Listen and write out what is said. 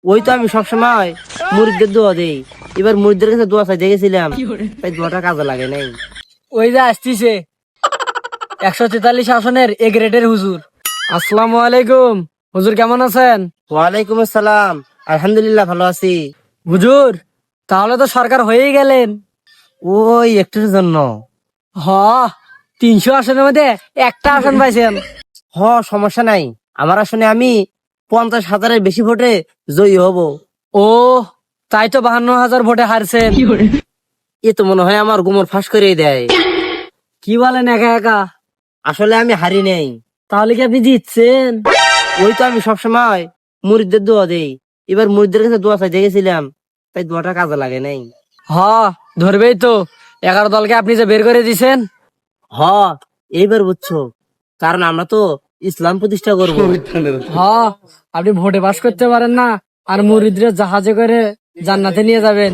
ওই তো আমি সবসময় মুরিদদের দোয়া দেই, এবার মুরিদদের কাছে দোয়া চাইতে গেছিলাম, তাই দোয়াটা কাজে লাগে নাই। ওই যে আসতিছে 143 আসনের এ গ্রেডের হুজুর। আসসালামু আলাইকুম হুজুর, কেমন আছেন? ওয়ালাইকুম আসসালাম, আলহামদুলিল্লাহ ভালো আছি। হুজুর তাহলে তো সরকার হয়েই গেলেন। ওই একটুর জন্য। হ, 300 আসনের মধ্যে একটা আসন পাইছেন। সমস্যা নাই, আমার আসনে আমি 50,000-এর বেশি ভোটে জয়ী হব। ও, তাই তো 52,000 ভোটে হারছেন। এ তো মনে হয় আমার গুমর ফাঁস করে দেয়। কি বলেন একা একা? আসলে আমি হারি নেই। তাহলে কি আপনি জিতছেন? ওই তো আমি সবসময় মুরিদদের দোয়া দেই, এবার মুরিদদের কাছে দোয়া চাইতে গেছিলাম, তাই দোয়াটা কাজে লাগে নাই। হ, ধরবেই তো। 11 দলকে আপনি যে বের করে দিছেন। হ, এইবার বুঝছো, কারণ আমরা তো ইসলাম প্রতিষ্ঠা করব। হ, আপনি ভোটে পাস করতে পারেন না, আর মুরিদরা জাহাজে করে জান্নাতে নিয়ে যাবেন।